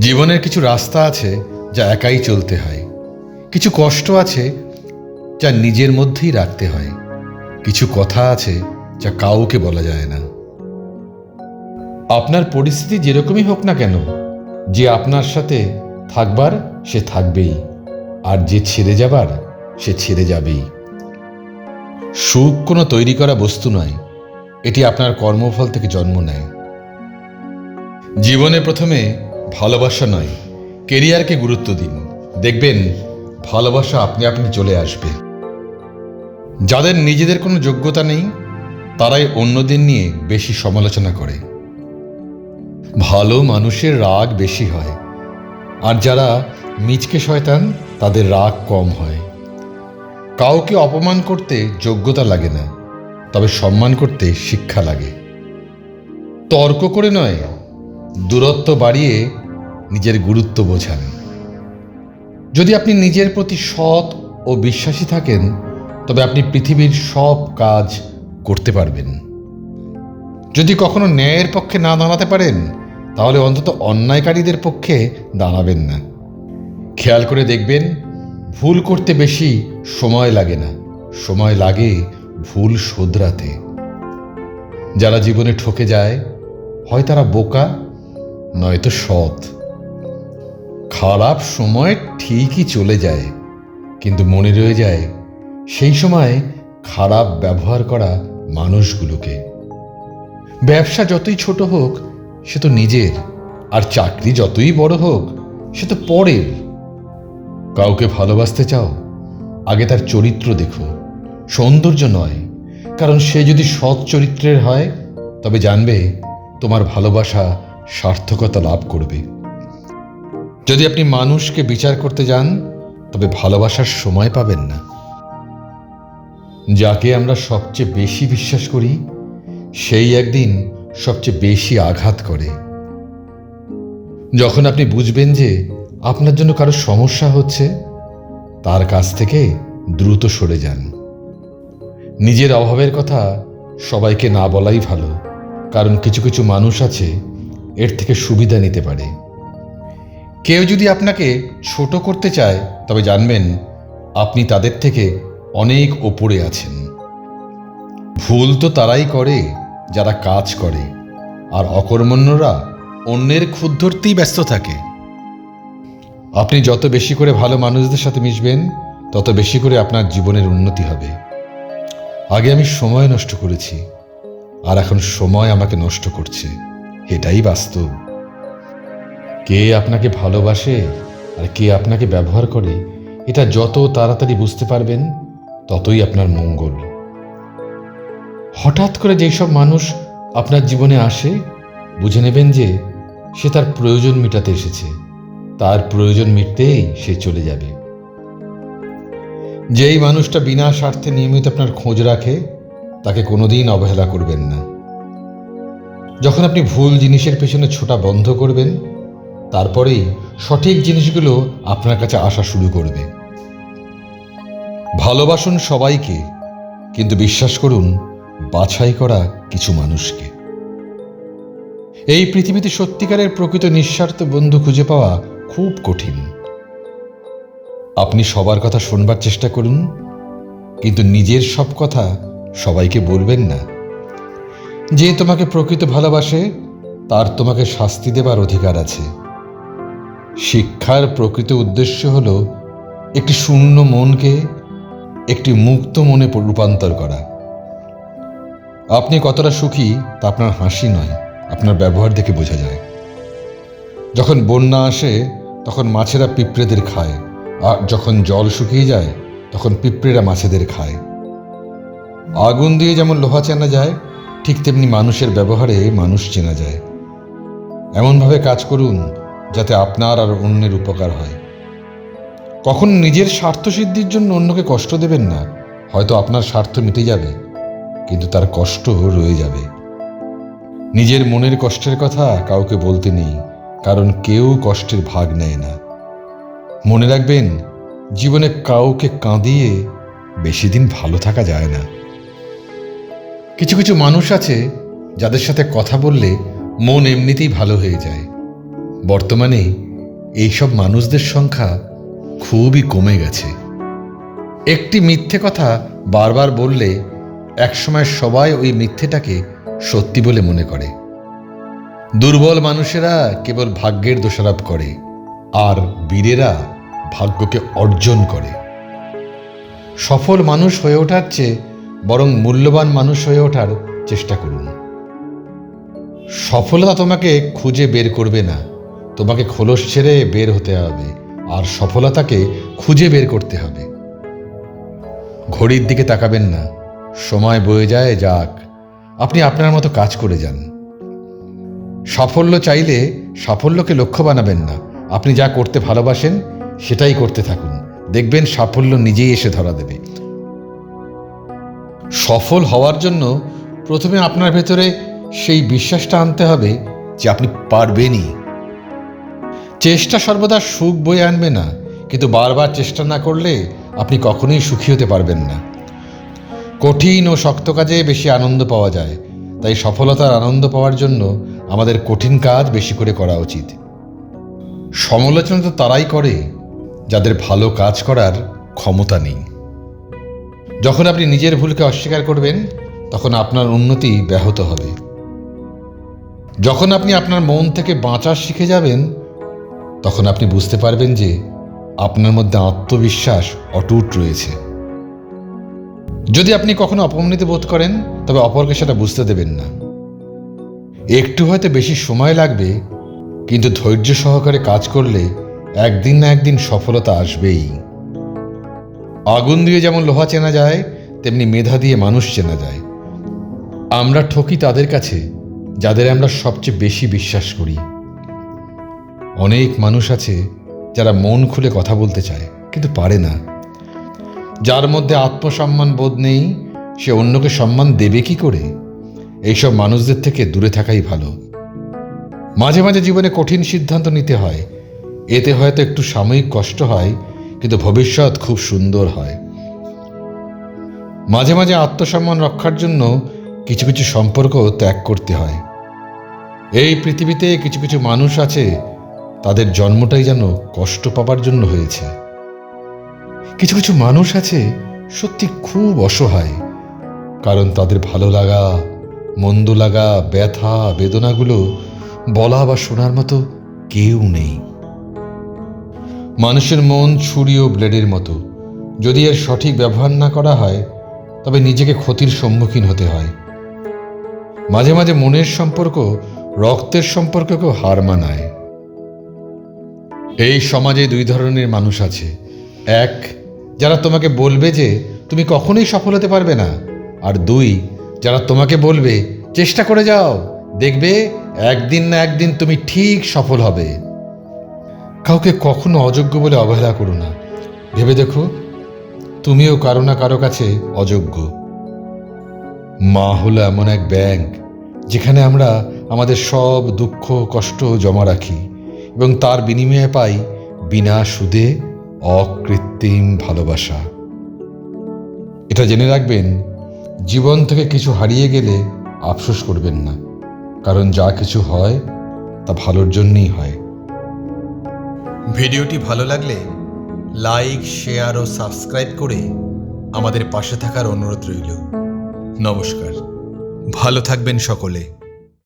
জীবনের কিছু রাস্তা আছে যা একাই চলতে হয়, কিছু কষ্ট আছে যা নিজের মধ্যেই রাখতে হয়, কিছু কথা আছে যা কাউকে বলা যায় না। আপনার পরিস্থিতি যেরকমই হোক না কেন, যে আপনার সাথে থাকবার সে থাকবেই, আর যে ছেড়ে যাবার সে ছেড়ে যাবেই। সুখ কোনো তৈরি করা বস্তু নয়, এটি আপনার কর্মফল থেকে জন্ম নেয়। জীবনে প্রথমে ভালোবাসা নয়, কেরিয়ারকে গুরুত্ব দিন, দেখবেন ভালোবাসা আপনি আপনি চলে আসবে। যাদের নিজেদের কোনো যোগ্যতা নেই তারাই অন্যদের নিয়ে বেশি সমালোচনা করে। ভালো মানুষের রাগ বেশি হয়, আর যারা মিচকে শয়তান তাদের রাগ কম হয়। কাউকে অপমান করতে যোগ্যতা লাগে না, তবে সম্মান করতে শিক্ষা লাগে। তর্ক করে নয়, দূরত্ব বাড়িয়ে নিজের গুরুত্ব বোঝান। যদি আপনি নিজের প্রতি সৎ ও বিশ্বাসী থাকেন, তবে আপনি পৃথিবীর সব কাজ করতে পারবেন। যদি কখনো ন্যায়ের পক্ষে না দাঁড়াতে পারেন, তাহলে অন্তত অন্যায়কারীদের পক্ষে দাঁড়াবেন না। খেয়াল করে দেখবেন, ভুল করতে বেশি সময় লাগে না, সময় লাগে ভুল শোধরাতে। যারা জীবনে ঠকে যায়, হয় তারা বোকা, নয়তো সৎ। খারাপ সময় ঠিকই চলে যায়, কিন্তু মনে রয়ে যায় সেই সময় খারাপ ব্যবহার করা মানুষগুলোকে। ব্যবসা যতই ছোট হোক সে তো নিজের, আর চাকরি যতই বড় হোক সে তো পরের। কাউকে ভালোবাসতে চাও, আগে তার চরিত্র দেখো, সৌন্দর্য নয়। কারণ সে যদি সৎ চরিত্রের হয়, তবে জানবে তোমার ভালোবাসা সার্থকতা লাভ করবে। যদি আপনি মানুষকে বিচার করতে যান, তবে ভালোবাসার সময় পাবেন না। যাকে আমরা সবচেয়ে বেশি বিশ্বাস করি, সেই একদিন সবচেয়ে বেশি আঘাত করে। যখন আপনি বুঝবেন যে আপনার জন্য কারো সমস্যা হচ্ছে, তার কাছ থেকে দ্রুত সরে যান। নিজের অভাবের কথা সবাইকে না বলাই ভালো, কারণ কিছু কিছু মানুষ আছে এর থেকে সুবিধা নিতে পারে। কেউ যদি আপনাকে ছোট করতে চায়, তবে জানবেন আপনি তাদের থেকে অনেক ওপরে আছেন। ভুল তো তারাই করে যারা কাজ করে, আর অকর্মণ্যরা অন্যের খুঁত ধরতেই ব্যস্ত থাকে। আপনি যত বেশি করে ভালো মানুষদের সাথে মিশবেন, তত বেশি করে আপনার জীবনের উন্নতি হবে। আগে আমি সময় নষ্ট করেছি, আর এখন সময় আমাকে নষ্ট করছে, এটাই বাস্তব। কে আপনাকে ভালোবাসে আর কে আপনাকে ব্যবহার করে, এটা যত তাড়াতাড়ি বুঝতে পারবেন, ততই আপনার মঙ্গল। হঠাৎ করে যেসব মানুষ আপনার জীবনে আসে, বুঝে নেবেন যে সে তার প্রয়োজন মেটাতে এসেছে, তার প্রয়োজন মিটতেই সে চলে যাবে। যেই মানুষটা বিনা স্বার্থে নিয়মিত আপনার খোঁজ রাখে, তাকে কোনোদিন অবহেলা করবেন না। যখন আপনি ভুল জিনিসের পেছনে ছোটা বন্ধ করবেন, তারপরেই সঠিক জিনিসগুলো আপনার কাছে আসা শুরু করবে। ভালোবাসুন সবাইকে, কিন্তু বিশ্বাস করুন বাছাই করা কিছু মানুষকে। এই পৃথিবীতে সত্যিকারের প্রকৃত নিঃস্বার্থ বন্ধু খুঁজে পাওয়া খুব কঠিন। আপনি সবার কথা শুনবার চেষ্টা করুন, কিন্তু নিজের সব কথা সবাইকে বলবেন না। যে তোমাকে প্রকৃত ভালোবাসে, তার তোমাকে শাস্তি দেবার অধিকার আছে। শিক্ষার প্রকৃত উদ্দেশ্য হল একটি শূন্য মনকে একটি মুক্ত মনে রূপান্তর করা। আপনি কতটা সুখী তা আপনার হাসি নয়, আপনার ব্যবহার দেখে বোঝা যায়। যখন বন্যা আসে, তখন মাছেরা পিঁপড়েদের খায়, আর যখন জল শুকিয়ে যায়, তখন পিঁপড়েরা মাছেদের খায়। আগুন দিয়ে যেমন লোহা চেনা যায়, ঠিক তেমনি মানুষের ব্যবহারে মানুষ চেনা যায়। এমনভাবে কাজ করুন যাতে আপনার আর অন্যের উপকার হয়। কখন নিজের স্বার্থ সিদ্ধির জন্য অন্যকে কষ্ট দেবেন না। হয়তো আপনার স্বার্থ মিটে যাবে, কিন্তু তার কষ্ট রয়ে যাবে। নিজের মনের কষ্টের কথা কাউকে বলতে নেই, কারণ কেউ কষ্টের ভাগ নেয় না। মনে রাখবেন, জীবনে কাউকে কাঁদিয়ে বেশি দিন ভালো থাকা যায় না। কিছু কিছু মানুষ আছে যাদের সাথে কথা বললে মন এমনিতেই ভালো হয়ে যায়। বর্তমানে এইসব মানুষদের সংখ্যা খুবই কমে গেছে। একটি মিথ্যে কথা বারবার বললে একসময় সবাই ওই মিথ্যেটাকে সত্যি বলে মনে করে। দুর্বল মানুষেরা কেবল ভাগ্যের দোষারোপ করে, আর বীরেরা ভাগ্যকে অর্জন করে। সফল মানুষ হয়ে ওঠার চেয়ে বরং মূল্যবান মানুষ হয়ে ওঠার চেষ্টা করুন। সফলতা তোমাকে খুঁজে বের করবে না, তোমাকে খোলস ছেড়ে বের হতে হবে, আর সফলতাকে খুঁজে বের করতে হবে। ঘড়ির দিকে তাকাবেন না, সময় বয়ে যায় যাক, আপনি আপনার মতো কাজ করে যান। সাফল্য চাইলে সাফল্যকে লক্ষ্য বানাবেন না, আপনি যা করতে ভালোবাসেন সেটাই করতে থাকুন, দেখবেন সাফল্য নিজেই এসে ধরা দেবে। সফল হওয়ার জন্য প্রথমে আপনার ভেতরে সেই বিশ্বাসটা আনতে হবে যে আপনি পারবেনই। চেষ্টা সর্বদা সুখ বয়ে আনবে না, কিন্তু বারবার চেষ্টা না করলে আপনি কখনোই সুখী হতে পারবেন না। কঠিন ও শক্ত কাজে বেশি আনন্দ পাওয়া যায়, তাই সফলতার আনন্দ পাওয়ার জন্য আমাদের কঠিন কাজ বেশি করে করা উচিত। সমালোচনা তো তারাই করে যাদের ভালো কাজ করার ক্ষমতা নেই। যখন আপনি নিজের ভুলকে অস্বীকার করবেন, তখন আপনার উন্নতি ব্যাহত হবে। যখন আপনি আপনার মন থেকে বাঁচা শিখে যাবেন, তখন আপনি বুঝতে পারবেন যে আপনার মধ্যে আত্মবিশ্বাস অটুট রয়েছে। যদি আপনি কখনো অপমানিত বোধ করেন, তবে অপরকে সেটা বুঝতে দেবেন না। একটু হয়তো বেশি সময় লাগবে, কিন্তু ধৈর্য সহকারে কাজ করলে একদিন না একদিন সফলতা আসবেই। আগুন দিয়ে যেমন লোহা চেনা যায়, তেমনি মেধা দিয়ে মানুষ চেনা যায়। আমরা ঠকি তাদের কাছে যাদের আমরা সবচেয়ে বেশি বিশ্বাস করি। অনেক মানুষ আছে যারা মন খুলে কথা বলতে চায় কিন্তু পারে না। যার মধ্যে আত্মসম্মান বোধ নেই, সে অন্যকে সম্মান দেবে কি করে? এইসব মানুষদের থেকে দূরে থাকাই ভালো। মাঝে মাঝে জীবনে কঠিন সিদ্ধান্ত নিতে হয়, এতে হয়তো একটু সাময়িক কষ্ট হয়, কিন্তু ভবিষ্যৎ খুব সুন্দর হয়। মাঝে মাঝে আত্মসম্মান রক্ষার জন্য কিছু কিছু সম্পর্ক ত্যাগ করতে হয়। এই পৃথিবীতে কিছু কিছু মানুষ আছে, তাদের জন্মটাই যেন কষ্ট পাবার জন্য হয়েছে। কিছু কিছু মানুষ আছে সত্যি খুব অসহায়, কারণ তাদের ভালো লাগা, মন্দ লাগা, ব্যথা, বেদনাগুলো বলা বা শোনার মতো কেউ নেই। মানুষের মন ছুরি ও ব্লেডের মতো, যদি এর সঠিক ব্যবহার না করা হয় তবে নিজেকে ক্ষতির সম্মুখীন হতে হয়। মাঝে মাঝে মনের সম্পর্ক রক্তের সম্পর্ককেও হার মানায়। এই সমাজে দুই ধরনের মানুষ আছে। এক, যারা তোমাকে বলবে যে তুমি কখনোই সফল হতে পারবে না, আর দুই, যারা তোমাকে বলবে চেষ্টা করে যাও, দেখবে একদিন না একদিন তুমি ঠিক সফল হবে। কাউকে কখনো অযোগ্য বলে অবহেলা করো না। ভেবে দেখো, তুমিও কারো না কারো কাছে অযোগ্য। মা হলো এমন এক ব্যাংক, যেখানে আমরা আমাদের সব দুঃখ কষ্ট জমা রাখি এবং তার বিনিময়ে পাই বিনা সুদে অকৃত্রিম ভালোবাসা। এটা জেনে রাখবেন, জীবন থেকে কিছু হারিয়ে গেলে আফসোস করবেন না, কারণ যা কিছু হয় তা ভালোর জন্যই হয়। ভিডিওটি ভালো লাগলে লাইক, শেয়ার ও সাবস্ক্রাইব করে আমাদের পাশে থাকার অনুরোধ রইল। নমস্কার, ভালো থাকবেন সকলে।